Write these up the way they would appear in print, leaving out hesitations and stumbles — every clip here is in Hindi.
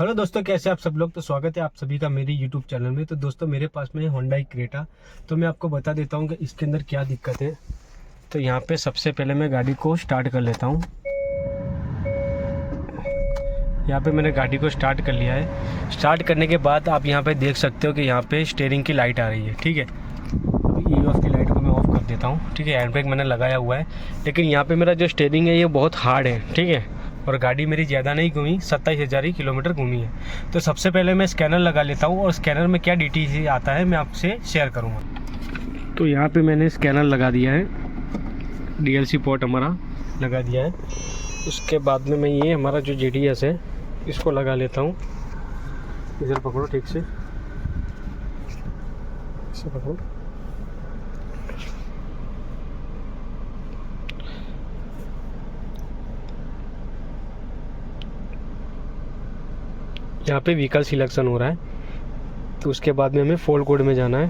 हेलो दोस्तों, कैसे आप सब लोग। तो स्वागत है आप सभी का मेरी यूट्यूब चैनल में। तो दोस्तों मेरे पास में है Hyundai क्रेटा। तो मैं आपको बता देता हूँ कि इसके अंदर क्या दिक्कत है। तो यहाँ पे सबसे पहले मैं गाड़ी को स्टार्ट कर लेता हूँ। यहाँ पे मैंने गाड़ी को स्टार्ट कर लिया है। स्टार्ट करने के बाद आप यहाँ पे देख सकते हो कि यहाँ पे स्टीयरिंग की लाइट आ रही है। ठीक है, अभी ऑफ की लाइट को मैं ऑफ कर देता हूँ। ठीक है, हैंड ब्रेक मैंने लगाया हुआ है, लेकिन यहाँ पे मेरा जो स्टीयरिंग है ये बहुत हार्ड है। ठीक है, और गाड़ी मेरी ज़्यादा नहीं घूमी, 27,000 ही किलोमीटर घूमी है। तो सबसे पहले मैं स्कैनर लगा लेता हूँ और स्कैनर में क्या डीटीसी आता है मैं आपसे शेयर करूँगा। तो यहाँ पे मैंने स्कैनर लगा दिया है, डीएलसी पोर्ट हमारा लगा दिया है। उसके बाद में मैं ये हमारा जो जीडीएस है इसको लगा लेता हूँ। इधर पकड़ो, ठीक से इसे पकड़ो। यहाँ पे व्हीकल सिलेक्शन हो रहा है। तो उसके बाद में हमें फॉल्ट कोड में जाना है।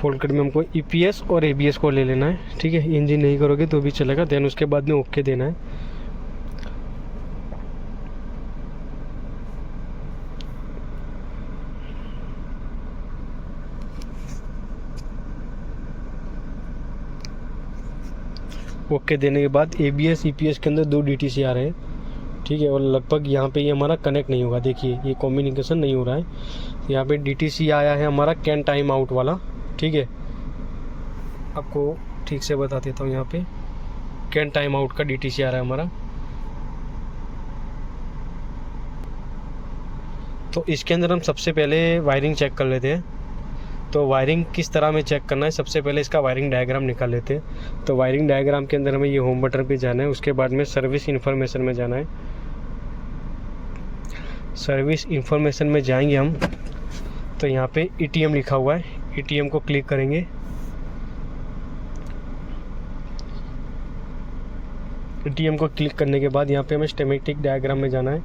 फॉल्ट कोड में हमको ईपीएस और एबीएस को ले लेना है। ठीक है, इंजन नहीं करोगे तो भी चलेगा। देन उसके बाद में ओके देना है। ओके देने के बाद एबीएस ईपीएस के अंदर 2 डीटीसी आ रहे हैं। ठीक है, और लगभग यहाँ पे ये हमारा कनेक्ट नहीं होगा। देखिए ये कम्युनिकेशन नहीं हो रहा है। यहाँ पे डीटीसी आया है हमारा कैन टाइम आउट वाला। ठीक है, आपको ठीक से बता देता हूँ। यहाँ पे कैन टाइम आउट का डीटीसी आ रहा है हमारा। तो इसके अंदर हम सबसे पहले वायरिंग चेक कर लेते हैं। तो वायरिंग किस तरह में चेक करना है, सबसे पहले इसका वायरिंग डायग्राम निकाल लेते हैं। तो वायरिंग डायग्राम के अंदर हमें ये होम बटन पे जाना है। उसके बाद में सर्विस इन्फॉर्मेशन में जाना है। सर्विस इन्फॉर्मेशन में जाएंगे हम, तो यहाँ पे ईटीएम लिखा हुआ है, ईटीएम को क्लिक करेंगे। ईटीएम को क्लिक करने के बाद यहाँ पे हमें स्कीमेटिक डायग्राम में जाना है।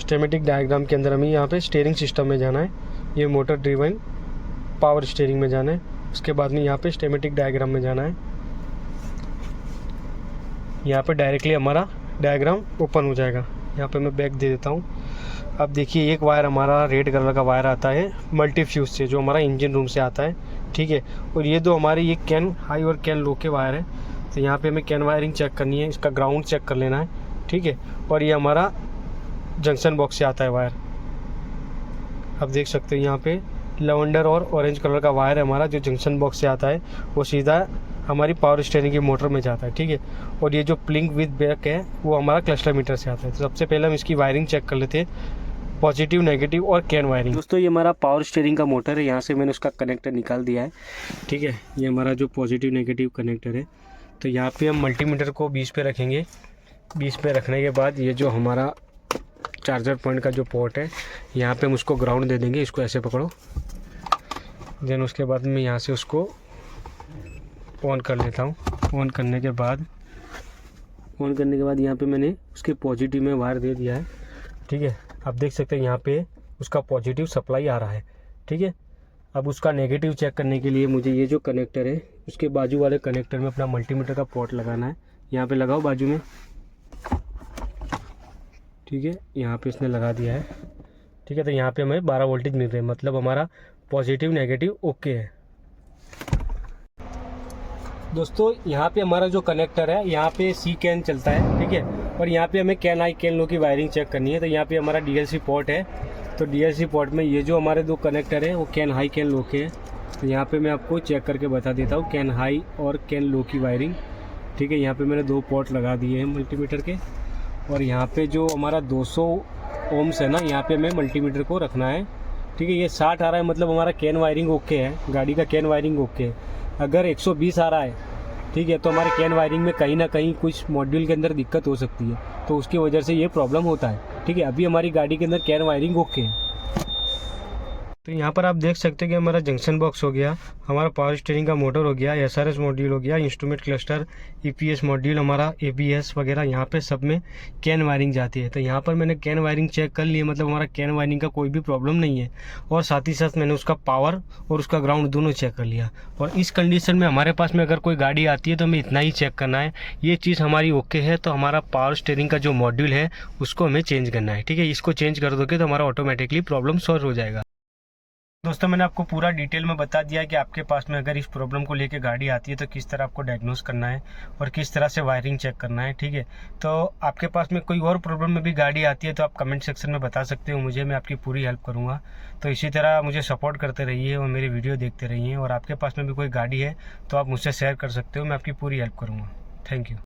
स्कीमेटिक डायग्राम के अंदर हमें यहाँ पे स्टीयरिंग सिस्टम में जाना है। ये मोटर ड्रिवन पावर स्टीयरिंग में जाना है। उसके बाद में यहाँ पे स्कीमेटिक डायग्राम में जाना है। यहाँ पे डायरेक्टली हमारा डायग्राम ओपन हो जाएगा। यहाँ पे मैं बैक दे देता हूँ। अब देखिए एक वायर हमारा रेड कलर का वायर आता है मल्टी फ्यूज से, जो हमारा इंजन रूम से आता है। ठीक है, और ये दो हमारे ये कैन हाई और कैन लो के वायर है। तो यहाँ पे हमें कैन वायरिंग चेक करनी है, इसका ग्राउंड चेक कर लेना है। ठीक है, और ये हमारा जंक्शन बॉक्स से आता है वायर। आप देख सकते हो यहाँ पे लैवेंडर और ऑरेंज कलर का वायर है हमारा, जो जंक्शन बॉक्स से आता है वो सीधा हमारी पावर स्टीयरिंग की मोटर में जाता है। ठीक है, और ये जो प्लिंक विद बैक है वो हमारा क्लस्टर मीटर से आता है। तो सबसे पहले हम इसकी वायरिंग चेक कर लेते हैं, पॉजिटिव, नेगेटिव और कैन वायरिंग। दोस्तों ये हमारा पावर स्टीयरिंग का मोटर है, यहाँ से मैंने उसका कनेक्टर निकाल दिया है। ठीक है, ये हमारा जो पॉजिटिव नेगेटिव कनेक्टर है। तो यहाँ पे हम मल्टीमीटर को 20 पे रखेंगे। 20 पे रखने के बाद ये जो हमारा चार्जर पॉइंट का जो पोर्ट है यहाँ पे हम उसको ग्राउंड दे देंगे। इसको ऐसे पकड़ो। देन उसके बाद मैं यहाँ से उसको ऑन कर लेता हूँ। ऑन करने के बाद यहाँ पे मैंने उसके पॉजिटिव में वायर दे दिया है। ठीक है, आप देख सकते हैं यहाँ पे उसका पॉजिटिव सप्लाई आ रहा है। ठीक है, अब उसका नेगेटिव चेक करने के लिए मुझे ये जो कनेक्टर है उसके बाजू वाले कनेक्टर में अपना मल्टीमीटर का पोर्ट लगाना है। यहाँ पे लगाओ बाजू में। ठीक है, यहाँ पे इसने लगा दिया है। ठीक है, तो यहाँ पे हमें 12 वोल्टेज मिल रहे हैं, मतलब हमारा पॉजिटिव नेगेटिव ओके है। दोस्तों यहाँ पे हमारा जो कनेक्टर है यहाँ पे सी कैन चलता है। ठीक है, और यहाँ पे हमें कैन हाई कैन लो की वायरिंग चेक करनी है। तो यहाँ पे हमारा डीएलसी पोर्ट है। तो डीएलसी पोर्ट में ये जो हमारे 2 कनेक्टर हैं वो कैन हाई कैन लो के हैं। तो यहाँ पे मैं आपको चेक करके बता देता हूँ कैन हाई और कैन लो की वायरिंग। ठीक है, यहाँ पे मैंने 2 पोर्ट लगा दिए हैं मल्टीमीटर के। और यहाँ पे जो हमारा 200 ओम्स है ना, यहाँ पे हमें मल्टीमीटर को रखना है। ठीक है, ये 60 आ रहा है, मतलब हमारा कैन वायरिंग ओके है, गाड़ी का कैन वायरिंग ओके है। अगर 120 आ रहा है, ठीक है, तो हमारे कैन वायरिंग में कहीं ना कहीं कुछ मॉड्यूल के अंदर दिक्कत हो सकती है, तो उसकी वजह से ये प्रॉब्लम होता है। ठीक है, अभी हमारी गाड़ी के अंदर कैन वायरिंग ओके है। तो यहाँ पर आप देख सकते हैं कि हमारा जंक्शन बॉक्स हो गया, हमारा पावर स्टीयरिंग का मोटर हो गया, एसआरएस मॉड्यूल हो गया, इंस्ट्रूमेंट क्लस्टर, ईपीएस मॉड्यूल, हमारा एबीएस वगैरह यहाँ पे सब में कैन वायरिंग जाती है। तो यहाँ पर मैंने कैन वायरिंग चेक कर ली है, मतलब हमारा कैन वायरिंग का कोई भी प्रॉब्लम नहीं है। और साथ ही साथ मैंने उसका पावर और उसका ग्राउंड दोनों चेक कर लिया। और इस कंडीशन में हमारे पास में अगर कोई गाड़ी आती है तो हमें इतना ही चेक करना है, ये चीज़ हमारी ओके है तो हमारा पावर स्टीयरिंग का जो मॉड्यूल है उसको हमें चेंज करना है। ठीक है, इसको चेंज कर दोगे तो हमारा ऑटोमेटिकली प्रॉब्लम सॉल्व हो जाएगा। दोस्तों मैंने आपको पूरा डिटेल में बता दिया है कि आपके पास में अगर इस प्रॉब्लम को लेके गाड़ी आती है तो किस तरह आपको डायग्नोस करना है और किस तरह से वायरिंग चेक करना है। ठीक है, तो आपके पास में कोई और प्रॉब्लम में भी गाड़ी आती है तो आप कमेंट सेक्शन में बता सकते हो मुझे, मैं आपकी पूरी हेल्प करूँगा। तो इसी तरह मुझे सपोर्ट करते रहिए और मेरी वीडियो देखते रहिए। और आपके पास में भी कोई गाड़ी है तो आप मुझसे शेयर कर सकते हो, मैं आपकी पूरी हेल्प करूँगा। Thank you.